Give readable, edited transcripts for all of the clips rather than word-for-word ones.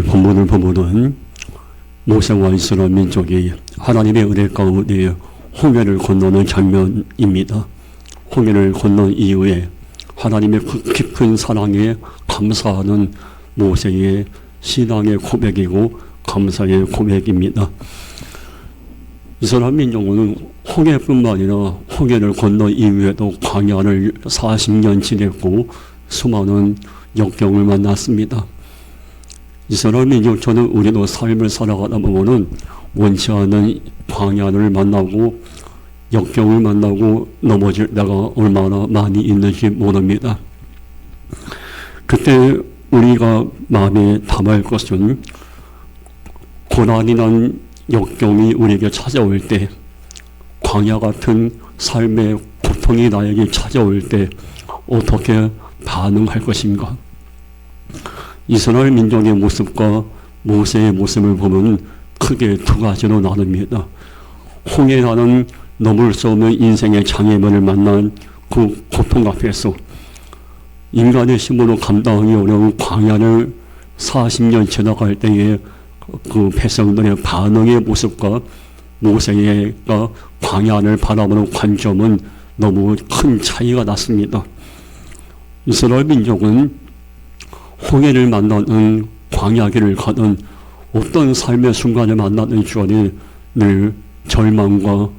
본문을 보면은 모세와 이스라엘 민족이 하나님의 은혜 가운데 홍해를 건너는 장면입니다. 홍해를 건넌 이후에 하나님의 깊은 사랑에 감사하는 모세의 신앙의 고백이고 감사의 고백입니다. 이스라엘 민족은 홍해뿐만 아니라 홍해를 건너 이후에도 광야를 40년 지냈고 수많은 역경을 만났습니다. 이스라엘 민족처럼 우리도 삶을 살아가다 보면은 원치 않은 광야를 만나고 역경을 만나고 넘어질 때가 얼마나 많이 있는지 모릅니다. 그때 우리가 마음에 담을 것은 고난이란 역경이 우리에게 찾아올 때, 광야 같은 삶의 고통이 나에게 찾아올 때 어떻게 반응할 것인가? 이스라엘 민족의 모습과 모세의 모습을 보면 크게 두 가지로 나눕니다. 홍해라는 넘을 수 없는 인생의 장애물을 만난 그 고통 앞에서 인간의 힘으로 감당하기 어려운 광야를 40년 지나갈 때의 그 백성들의 반응의 모습과 모세가 광야를 바라보는 관점은 너무 큰 차이가 났습니다. 이스라엘 민족은 홍해를 만나는 광야길을 가는 어떤 삶의 순간을 만나는 주안이 늘 절망과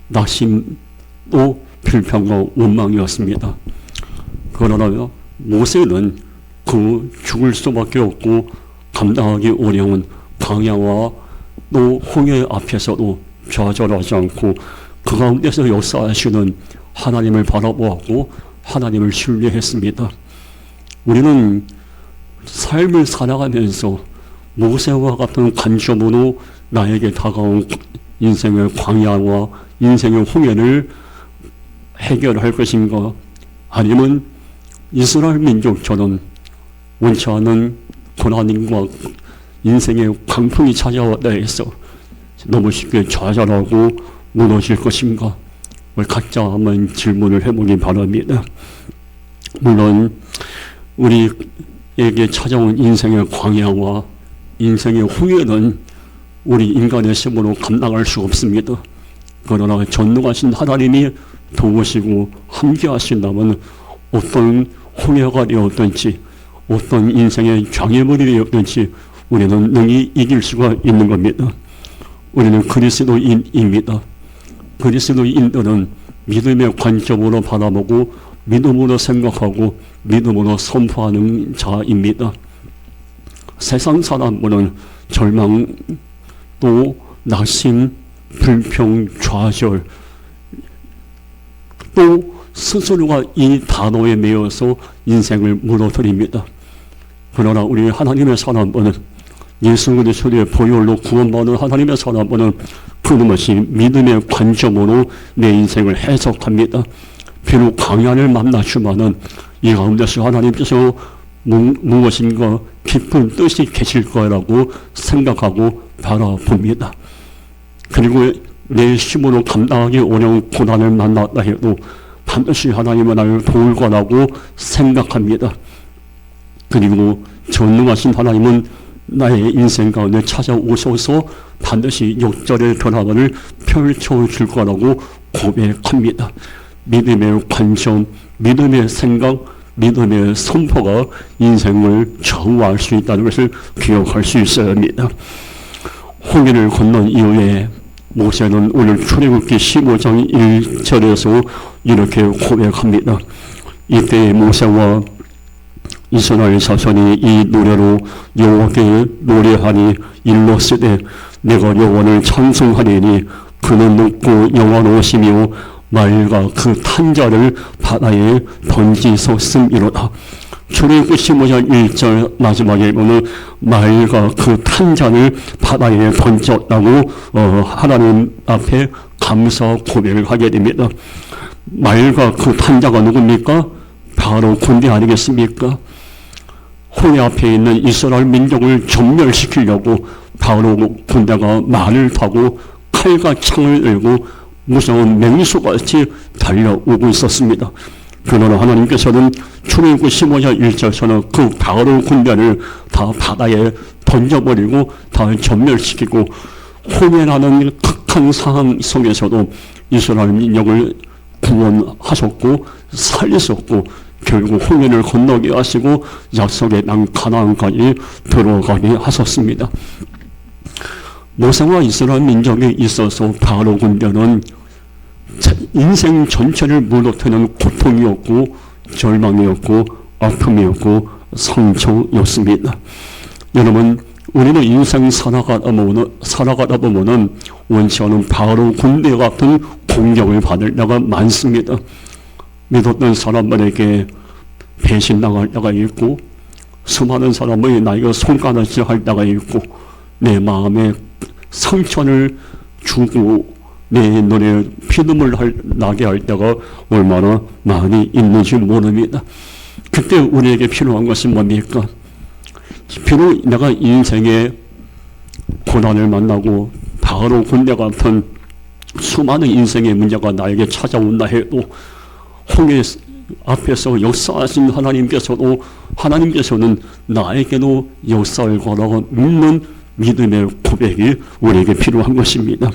낙심도 불평과 원망이었습니다. 그러나 모세는 그 죽을 수밖에 없고 감당하기 어려운 광야와 또 홍해 앞에서도 좌절하지 않고 그 가운데서 역사하시는 하나님을 바라보았고 하나님을 신뢰했습니다. 우리는 삶을 살아가면서 모세와 같은 관점으로 나에게 다가온 인생의 광야와 인생의 홍해를 해결할 것인가? 아니면 이스라엘 민족처럼 원치 않은 고난과 인생의 광풍이 찾아왔다 해서 너무 쉽게 좌절하고 무너질 것인가? 각자 한번 질문을 해보기 바랍니다. 물론 우리에게 찾아온 인생의 광야와 인생의 홍해는 우리 인간의 힘으로 감당할 수 없습니다. 그러나 전능하신 하나님이 도우시고 함께 하신다면 어떤 홍해가 되었든지 어떤 인생의 장애물이 되었든지 우리는 능히 이길 수가 있는 겁니다. 우리는 그리스도인입니다. 그리스도인들은 믿음의 관점으로 바라보고 믿음으로 생각하고 믿음으로 선포하는 자입니다. 세상 사람들은 절망 또 낙심, 불평, 좌절 또 스스로가 이 단어에 매여서 인생을 무너뜨립니다. 그러나 우리 하나님의 사람들은 예수 그리스도의 보혈로 구원받은 하나님의 사람들은 그것이 믿음의 관점으로 내 인생을 해석합니다. 비록 광야를 만나지만은 이 가운데서 하나님께서 무엇인가 깊은 뜻이 계실 거라고 생각하고 바라봅니다. 그리고 내 힘으로 감당하기 어려운 고난을 만났다 해도 반드시 하나님은 나를 도울 거라고 생각합니다. 그리고 전능하신 하나님은 나의 인생 가운데 찾아오셔서 반드시 역전의 드라마를 펼쳐줄 거라고 고백합니다. 믿음의 관점, 믿음의 생각, 믿음의 선포가 인생을 좌우할 수 있다는 것을 기억할 수 있어야 합니다. 홍해를 건넌 이후에 모세는 오늘 출애굽기 15장 1절에서 이렇게 고백합니다. 이때 모세와 이스라엘 자손이 이 노래로 여호와께 노래하니 일렀으되 내가 여호와를 찬송하리니 그는 높고 영원하시며 말과 그 탄자를 바다에 던지셨음이로다. 출애굽기 15장 1절 마지막에 보면 말과 그 탄자를 바다에 던졌다고 하나님 앞에 감사 고백을 하게 됩니다. 말과 그 탄자가 누굽니까? 바로 군대 아니겠습니까? 홍해 앞에 있는 이스라엘 민족을 전멸시키려고 바로 군대가 말을 타고 칼과 창을 들고 무서운 맹수같이 달려오고 있었습니다. 그러나 하나님께서는 출애굽기 15장 1절에서는 그 바로 군대를 다 바다에 던져버리고 다 전멸시키고 홍해라는 극한 상황 속에서도 이스라엘 민족을 구원하셨고 살리셨고 결국 홍해를 건너게 하시고 약속의 땅 가나안까지 들어가게 하셨습니다. 모세와 이스라엘 민족에 있어서 바로 군대는 인생 전체를 무너뜨리는 고통이었고 절망이었고 아픔이었고 상처였습니다. 여러분, 우리는 인생 살아가다 보면은 원치 않은 바로 군대 같은 공격을 받을 때가 많습니다. 믿었던 사람들에게 배신당할 때가 있고, 수많은 사람들이 나에게 손가락질 할 때가 있고, 내 마음에 상처를 주고 내 눈에 피눈물 나게 할 때가 얼마나 많이 있는지 모릅니다. 그때 우리에게 필요한 것이 뭡니까? 비록 내가 인생에 고난을 만나고 바로 군대 같은 수많은 인생의 문제가 나에게 찾아온다 해도 홍해 앞에서 역사하신 하나님께서는 나에게도 역사를 걸어 믿는 믿음의 고백이 우리에게 필요한 것입니다.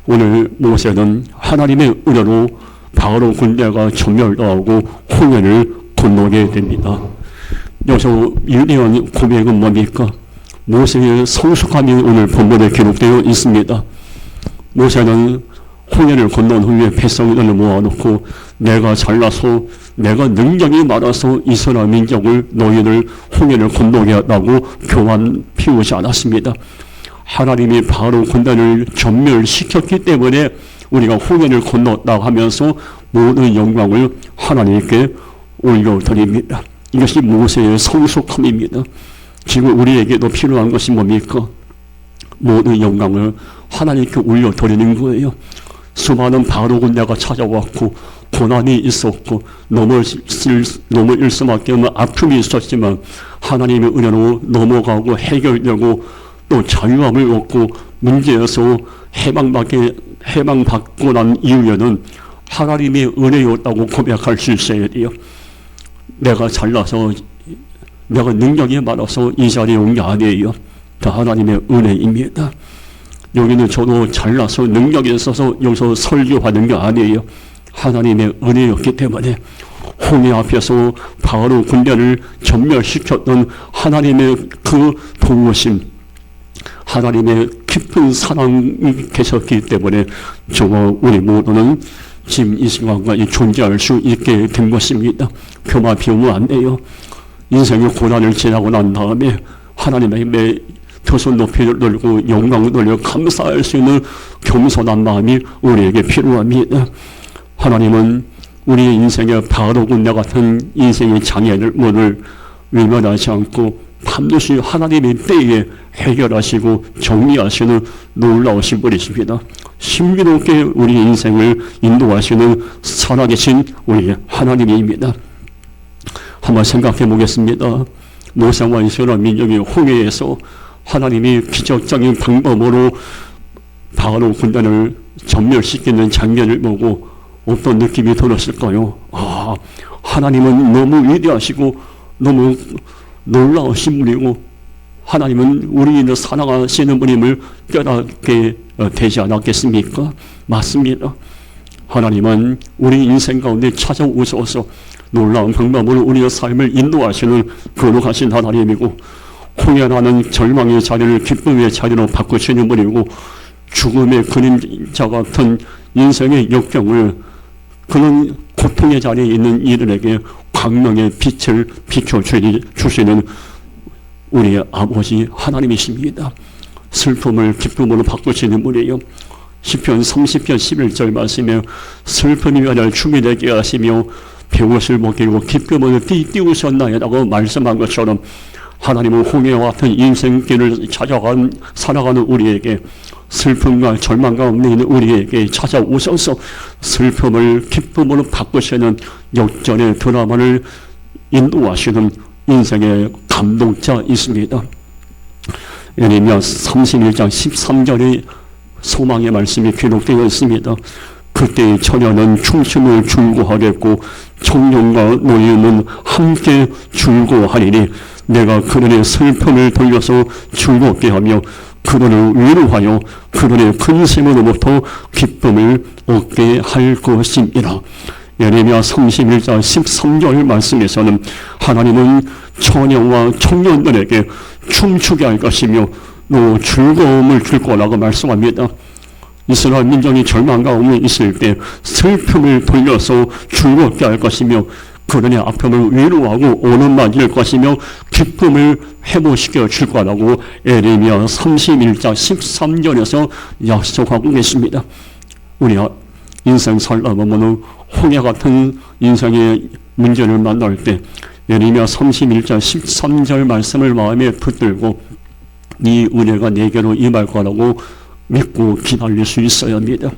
오늘 모세는 하나님의 은혜로 바로 군대가 전멸당하고 홍해를 건너게 됩니다. 여기서 위대한 고백은 뭡니까? 모세의 성숙함이 오늘 본문에 기록되어 있습니다. 모세는 홍해를 건넌 후에 백성들을 모아놓고 내가 잘나서 내가 능력이 많아서 이스라엘 민족을 너희를 홍해를 건너게 하다고 교만 피우지 않았습니다. 하나님이 바로 군대를 전멸시켰기 때문에 우리가 홍해를 건넜다 하면서 모든 영광을 하나님께 올려드립니다. 이것이 모세의 성숙함입니다. 지금 우리에게도 필요한 것이 뭡니까? 모든 영광을 하나님께 올려드리는 거예요. 수많은 바로 군대가 찾아왔고 고난이 있었고 넘어질 수밖에 없는 아픔이 있었지만 하나님의 은혜로 넘어가고 해결되고 또 자유함을 얻고 문제에서 해방받고 난 이후에는 하나님의 은혜였다고 고백할 수 있어야 돼요. 내가 잘나서 내가 능력이 많아서 이 자리에 온 게 아니에요. 다 하나님의 은혜입니다. 여기는 저도 잘나서 능력이 있어서 여기서 설교하는 게 아니에요. 하나님의 은혜였기 때문에 홍해 앞에서 바로 군대를 전멸시켰던 하나님의 그 도우심, 하나님의 깊은 사랑이 계셨기 때문에 저와 우리 모두는 지금 이 시간까지 존재할 수 있게 된 것입니다. 교만 피우면 안 돼요. 인생의 고난을 지나고 난 다음에 하나님의 두 손 높이 들고 영광을 돌려 감사할 수 있는 겸손한 마음이 우리에게 필요합니다. 하나님은 우리의 인생의 바로 군대 같은 인생의 장애물을 외면하지 않고 반드시 하나님의 때에 해결하시고 정리하시는 놀라우신 분이십니다. 신비롭게 우리 인생을 인도하시는 살아계신 우리 하나님입니다. 한번 생각해 보겠습니다. 모세와 이스라엘 민족이 홍해에서 하나님이 기적적인 방법으로 바로 군단을 전멸시키는 장면을 보고 어떤 느낌이 들었을까요? 아, 하나님은 너무 위대하시고 너무 놀라우신 분이고 하나님은 우리를 사랑하시는 분임을 깨닫게 되지 않았겠습니까? 맞습니다. 하나님은 우리 인생 가운데 찾아오셔서 놀라운 방법으로 우리의 삶을 인도하시는 거룩하신 하나님이고 홍해라는 절망의 자리를 기쁨의 자리로 바꾸시는 분이고 죽음의 그림자 같은 인생의 역경을 그런 고통의 자리에 있는 이들에게 광명의 빛을 비춰주시는 우리의 아버지 하나님이십니다. 슬픔을 기쁨으로 바꾸시는 분이에요. 시편 30편 11절 말씀에 슬픔이 아니라 춤이 되게 하시며 배옷을 벗기고 기쁨으로 띄우셨나이라고 말씀한 것처럼 하나님은 홍해와 같은 인생길을 살아가는 우리에게 슬픔과 절망 가운데 있는 우리에게 찾아오셔서 슬픔을 기쁨으로 바꾸시는 역전의 드라마를 인도하시는 인생의 감동자 있습니다. 예레미야 31장 13절의 소망의 말씀이 기록되어 있습니다. 그때의 처녀는 춤춤을 즐거워하겠고 청년과 노인은 함께 즐거워하리니 내가 그들의 슬픔을 돌려서 즐겁게 하며 그들을 위로하여 그들의 근심으로부터 기쁨을 얻게 할 것입니다. 예레미야 31장 13절 말씀에서는 하나님은 처녀와 청년들에게 춤추게 할 것이며 또 즐거움을 줄 거라고 말씀합니다. 이스라엘 민족이 절망 가운데 있을 때 슬픔을 돌려서 즐겁게 할 것이며 그들의 아픔을 위로하고 오는 맞을 것이며 기쁨을 회복시켜 줄 거라고 예레미야 31장 13절에서 약속하고 계십니다. 우리가 인생 살다 보면 홍해 같은 인생의 문제를 만날 때 예레미야 31장 13절 말씀을 마음에 붙들고 이 은혜가 내게로 임할 거라고 믿고 기다릴 수 있어야 합니다.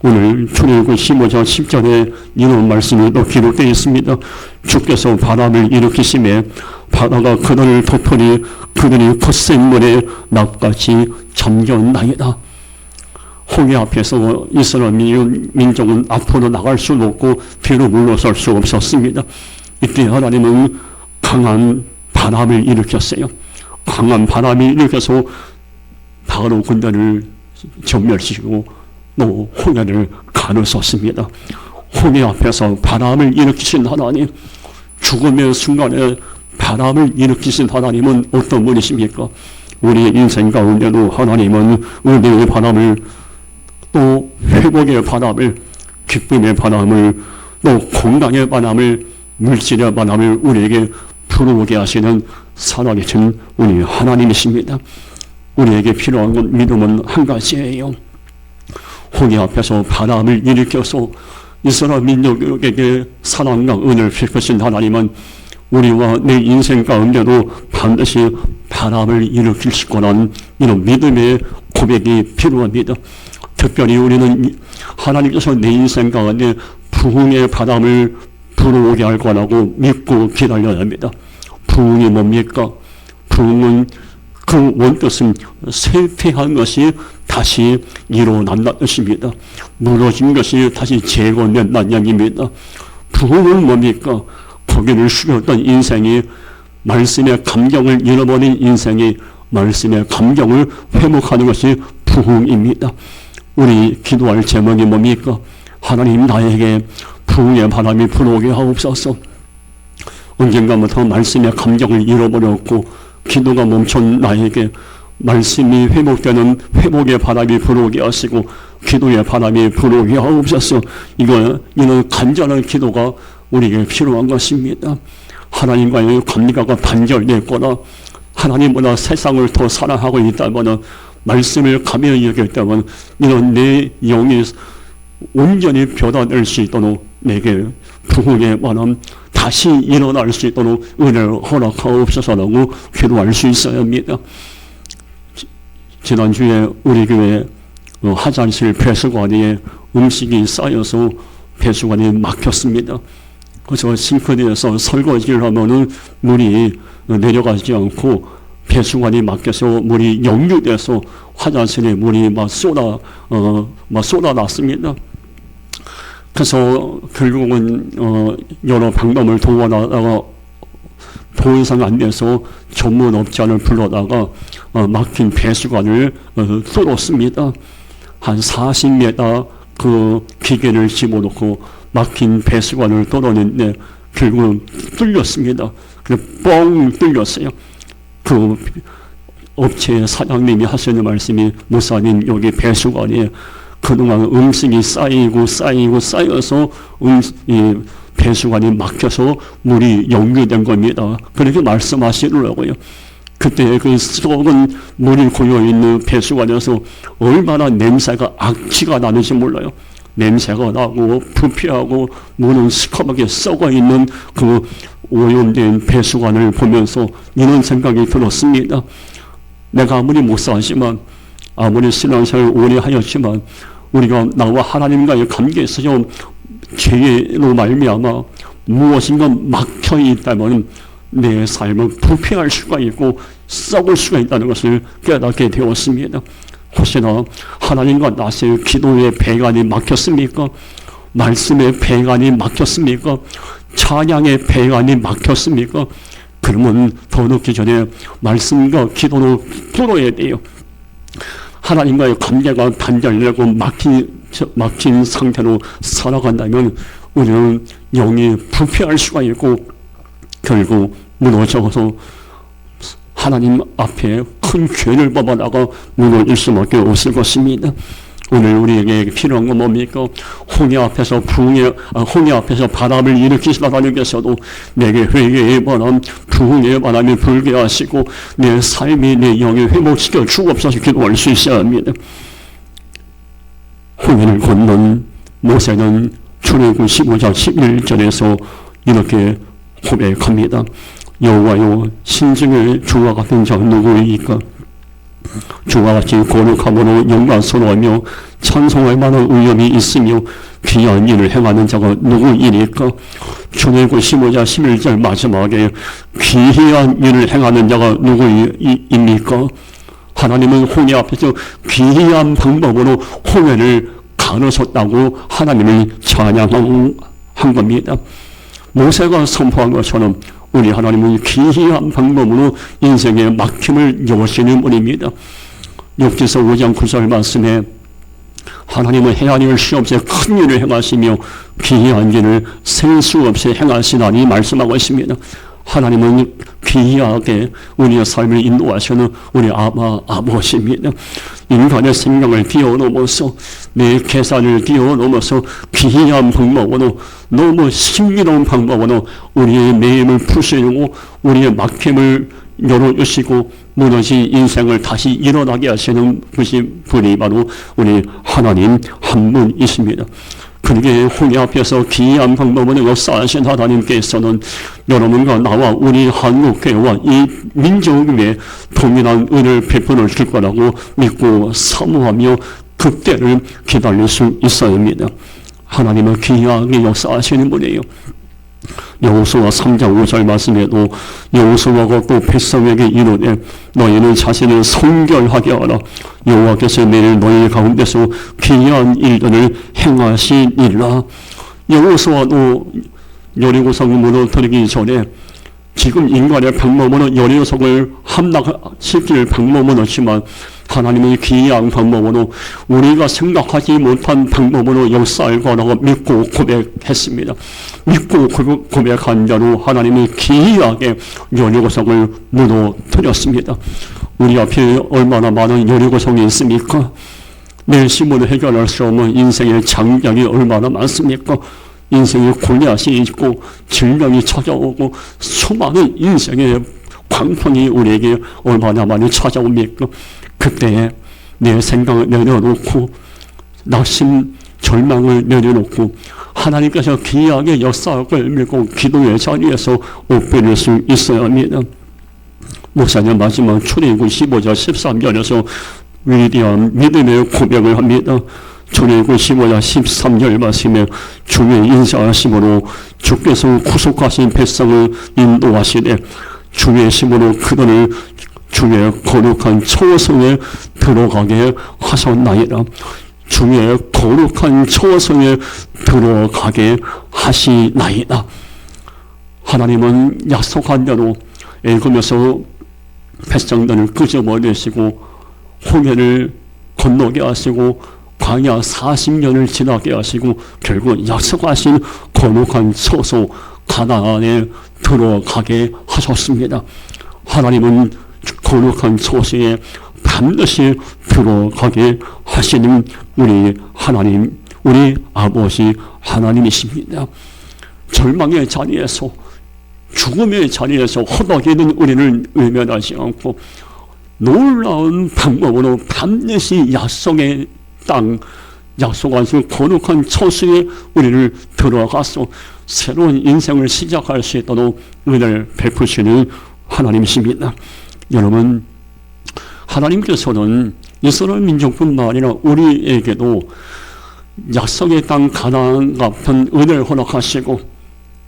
오늘 출애굽기 15장 10절에 이런 말씀이 또 기록되어 있습니다. 주께서 바람을 일으키심에 바다가 그들을 덮으니 그들이 거센 물에 납같이 잠겼나이다. 홍해 앞에서 이스라엘 민족은 앞으로 나갈 수 없고 뒤로 물러설 수 없었습니다. 이때 하나님은 강한 바람을 일으켰어요. 강한 바람이 일으켜서 바로 군대를 전멸시키고 또 홍해를 가르쳤습니다. 홍해 앞에서 바람을 일으키신 하나님, 죽음의 순간에 바람을 일으키신 하나님은 어떤 분이십니까? 우리의 인생 가운데도 하나님은 은혜의 바람을 또 회복의 바람을 기쁨의 바람을 또 건강의 바람을 물질의 바람을 우리에게 불어오게 하시는 살아계신 우리 하나님이십니다. 우리에게 필요한 건 믿음은 한 가지예요. 홍해 앞에서 바람을 일으켜서 이스라엘 민족에게 사랑과 은혜를 베푸신 하나님은 우리와 내 인생 가운데도 반드시 바람을 일으키실 거라는 이런 믿음의 고백이 필요합니다. 특별히 우리는 하나님께서 내 인생 가운데 부흥의 바람을 불어오게 할 거라고 믿고 기다려야 합니다. 부흥이 뭡니까? 부흥은 그 원뜻은 쇠퇴한 것이 다시 일어난다는 뜻입니다. 무너진 것이 다시 재건된다는 이야기입니다. 부흥은 뭡니까? 고개를 숙였던 인생이 말씀의 감격을 잃어버린 인생이 말씀의 감격을 회복하는 것이 부흥입니다. 우리 기도할 제목이 뭡니까? 하나님 나에게 부흥의 바람이 불어오게 하옵소서. 언젠가부터 말씀의 감격을 잃어버렸고 기도가 멈춘 나에게 말씀이 회복되는 회복의 바람이 불어오게 하시고 기도의 바람이 불어오게 하옵소서. 이는 간절한 기도가 우리에게 필요한 것입니다. 하나님과의 관계가 단절됐거나 하나님보다 세상을 더 사랑하고 있다면 말씀을 가면히 여길 때면 이런 내 영이 온전히 변화될 수 있도록 내게 부흥의 바람 다시 일어날 수 있도록 은혜를 허락하옵소서라고 기도할 수 있어야 합니다. 지난주에 우리 교회 화장실 배수관에 음식이 쌓여서 배수관이 막혔습니다. 그래서 싱크대에서 설거지를 하면은 물이 내려가지 않고 배수관이 막혀서 물이 역류돼서 화장실에 물이 막 쏟아났습니다. 그래서 결국은 여러 방법을 도와다가 더 이상 안 돼서 전문업자를 불러다가 막힌 배수관을 뚫었습니다. 한 40m 그 기계를 집어넣고 막힌 배수관을 뚫었는데 결국은 뚫렸습니다. 그래 뻥 뚫렸어요. 그 업체 사장님이 하시는 말씀이 목사님 여기 배수관에 그동안 음식이 쌓여서 이 배수관이 막혀서 물이 역류된 겁니다. 그렇게 말씀하시더라고요. 그때 그 썩은 물이 고여있는 배수관에서 얼마나 냄새가 악취가 나는지 몰라요. 냄새가 나고 부패하고 물은 시커멓게 썩어있는 그 오염된 배수관을 보면서 이런 생각이 들었습니다. 내가 아무리 목사하지만 아무리 신앙생활을 오래 하였지만 우리가 나와 하나님과의 관계에서 죄로 말미암아 무엇인가 막혀 있다면 내 삶은 부패할 수가 있고 썩을 수가 있다는 것을 깨닫게 되었습니다. 혹시나 하나님과 나의 기도의 배관이 막혔습니까? 말씀의 배관이 막혔습니까? 찬양의 배관이 막혔습니까? 그러면 더 늦기 전에 말씀과 기도로 뚫어야 돼요. 하나님과의 관계가 단절되고 막힌 상태로 살아간다면 우리는 영이 부패할 수가 있고 결국 무너져서 하나님 앞에 큰 죄를 범하다가 무너질 수밖에 없을 것입니다. 오늘 우리에게 필요한 건 뭡니까? 홍해 앞에서 홍해 앞에서 바람을 일으키시다 하나님께서도 내게 회개의 바람, 부흥의 바람이 불게 하시고 내 삶이 내 영에 회복시켜 주옵소서 기도할 수 있어야 합니다. 홍해를 건넌 모세는 출애굽 15장 11절에서 이렇게 고백합니다. 여호와여, 신중에 주와 같은 자 누구이까? 주와 같이 거룩함으로 영광스러워하며 찬송할 만한 의염이 있으며 귀한 일을 행하는 자가 누구이니까? 출애굽 15장 11절 마지막에 귀한 일을 행하는 자가 누구입니까? 하나님은 홍해 앞에서 귀한 방법으로 홍해를 가르쳤다고 하나님을 찬양한 겁니다. 모세가 선포한 것처럼 우리 하나님은 기이한 방법으로 인생의 막힘을 여시는 분입니다. 욥기서 5장 9절 말씀에 하나님은 헤아릴 수 없이 큰 일을 행하시며 기이한 일을 셀 수 없이 행하시나니 말씀하고 있습니다. 하나님은 귀하게 우리의 삶을 인도하시는 우리 아버지입니다. 인간의 생명을 뛰어넘어서 내 계산을 뛰어넘어서 귀한 방법으로 너무 신비로운 방법으로 우리의 매임을 푸시고 우리의 막힘을 열어주시고 무너진 인생을 다시 일어나게 하시는 분이 바로 우리 하나님 한 분이십니다. 그러게 홍해 앞에서 기이한 방법으로 역사하신 하나님께서는 여러분과 나와 우리 한국교회와 이 민족 위에 동일한 은혜를 베풀어 줄 거라고 믿고 사모하며 그때를 기다릴 수 있어야 합니다. 하나님은 기이하게 역사하시는 분이에요. 여호수아 3장 5절 말씀에도 여호수아가 또 백성에게 이르되 너희는 자신을 성결하게 하라. 여호와께서 내일 너희 가운데서 귀한 일들을 행하시리라. 여호수아도 여리고성을 무너뜨리기 전에 지금 인간의 방법으로 여리고성을 함락시킬 방법은 없지만 하나님의 기이한 방법으로 우리가 생각하지 못한 방법으로 역사할 거라고 믿고 고백했습니다. 믿고 고백한 자로 하나님이 기이하게 여리고성을 무너뜨렸습니다. 우리 앞에 얼마나 많은 여리고성이 있습니까? 내 힘으로 해결할 수 없는 인생의 장벽이 얼마나 많습니까? 인생의 골리앗이 있고 질병이 찾아오고 수많은 인생의 광풍이 우리에게 얼마나 많이 찾아옵니까? 그때에 내 생각을 내려놓고 낙심, 절망을 내려놓고 하나님께서 기이하게 역사를 믿고 기도의 자리에서 옷베릴 수 있어야 합니다. 목사님 마지막 출애굽 15장 13절에서 위대한 믿음의 고백을 합니다. 출애굽 15장 13절 말씀에 주의 인자하심으로 주께서 구속하신 백성을 인도하시되 주의 힘으로 그들을 주의 거룩한 처소에 들어가게 하셨나이다. 주의 거룩한 처소에 들어가게 하시나이다. 하나님은 약속한 대로 애굽에서 백성들을 끄집어내시고 홍해를 건너게 하시고 광야 40년을 지나게 하시고 결국 약속하신 거룩한 처소 가나안에 들어가게 하셨습니다. 하나님은 거룩한 처소에 반드시 들어가게 하시는 우리 하나님, 우리 아버지 하나님이십니다. 절망의 자리에서, 죽음의 자리에서 허덕이는 우리를 외면하지 않고 놀라운 방법으로 반드시 약속의 땅, 약속하신 거룩한 처소에 우리를 들어가서 새로운 인생을 시작할 수 있도록 은혜를 베푸시는 하나님이십니다. 여러분, 하나님께서는 이스라엘 민족뿐만 아니라 우리에게도 약속의 땅 가나안 같은 은혜를 허락하시고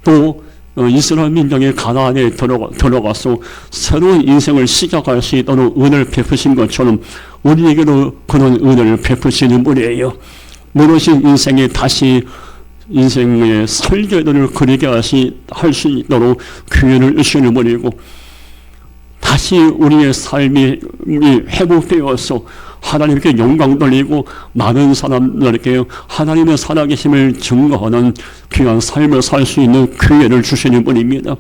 또 이스라엘 민족이 가나안에 들어가서 새로운 인생을 시작할 수 있도록 은혜를 베푸신 것처럼 우리에게도 그런 은혜를 베푸시는 분이에요. 무너진 인생에 다시 인생의 설계도를 그리게 할 수 있도록 기회를 주시는 분이고, 다시 우리의 삶이 회복되어서 하나님께 영광 돌리고 많은 사람들에게 하나님의 살아계심을 증거하는 귀한 삶을 살 수 있는 기회를 주시는 분입니다.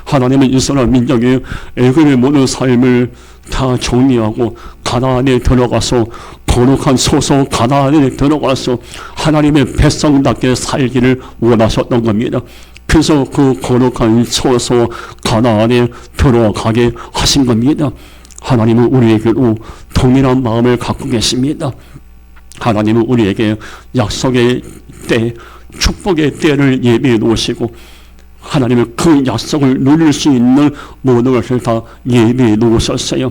하나님은 이스라엘 민족이 애굽의 모든 삶을 다 정리하고 가나안에 들어가서 거룩한 소속 가나안에 들어가서 하나님의 백성답게 살기를 원하셨던 겁니다. 그래서 그 거룩한 소속 가나안에 들어가게 하신 겁니다. 하나님은 우리에게도 동일한 마음을 갖고 계십니다. 하나님은 우리에게 약속의 때, 축복의 때를 예비해 놓으시고 하나님은 그 약속을 누릴 수 있는 모든 것을 다 예비해 놓으셨어요.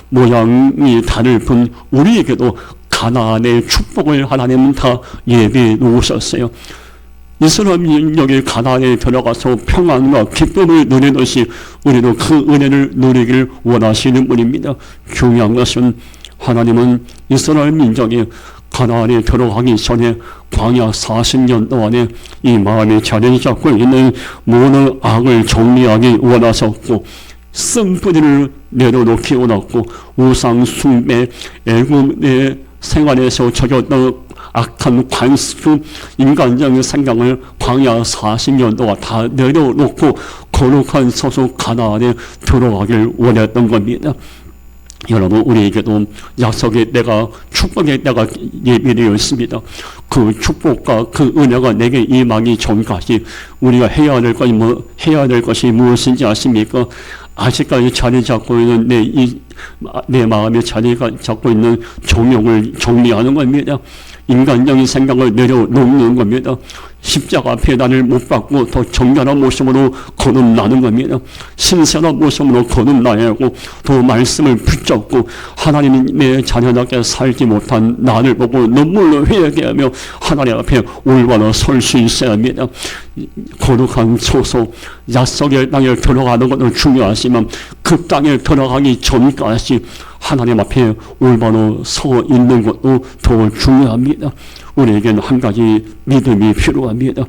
모양이 다를 뿐 우리에게도 가나안의 축복을 하나님은 다 예비해 놓으셨어요. 이스라엘 민족이 가나안에 들어가서 평안과 기쁨을 누리듯이 우리도 그 은혜를 누리길 원하시는 분입니다. 중요한 것은 하나님은 이스라엘 민족이 가나안에 들어가기 전에 광야 40년 동안에 이 마음에 자리 잡고 있는 모든 악을 정리하기 원하셨고, 쓴뿌리를 내려놓기 원했고, 우상 숭배, 애굽의 생활에서 저겼던 악한 관습, 인간적인 생각을 광야 40년 동안 다 내려놓고 거룩한 소속 가나안에 들어가길 원했던 겁니다. 여러분, 우리에게도 약속의 때가, 축복의 때가 예비되어 있습니다. 그 축복과 그 은혜가 내게 임하기 전까지 우리가 해야 될 것이 무엇인지 아십니까? 아직까지 자리 잡고 있는 내 마음에 자리 잡고 있는 정욕을 정리하는 겁니다. 인간적인 생각을 내려놓는 겁니다. 십자가 앞에 나를 못 박고 더 정결한 모습으로 거듭나는 겁니다. 신선한 모습으로 거듭나야 하고, 더 말씀을 붙잡고 하나님의 자녀답게 살지 못한 나를 보고 눈물로 회개하며 하나님 앞에 올바로 설 수 있어야 합니다. 거룩한 소속, 약속의 땅에 들어가는 것도 중요하지만 그 땅에 들어가기 전까지 하나님 앞에 올바로 서 있는 것도 더 중요합니다. 우리에게는 한 가지 믿음이 필요합니다.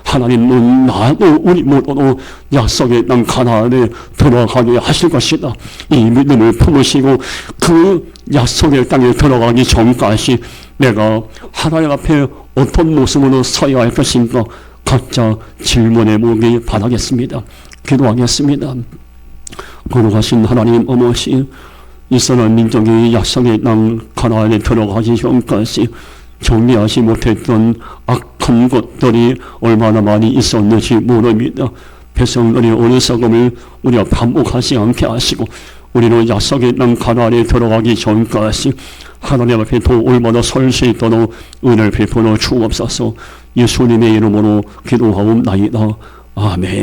하나님은 나도 우리 모두도 약속의 땅 가나안에 들어가게 하실 것이다. 이 믿음을 품으시고 그 약속의 땅에 들어가기 전까지 내가 하나님 앞에 어떤 모습으로 서야 할 것인가 각자 질문해 보기 바라겠습니다. 기도하겠습니다. 거룩하신 하나님 어머니, 이스라엘 민족이 약속의 땅 가나안에 들어가기 전까지 정리하지 못했던 악한 것들이 얼마나 많이 있었는지 모릅니다. 백성들이 어리석음을 우리가 반복하지 않게 하시고 우리는 약속의 땅 가나안에 들어가기 전까지 하나님 앞에 더 올바로 설 수 있도록 은혜를 베풀어 주옵소서. 예수님의 이름으로 기도하옵나이다. 아멘.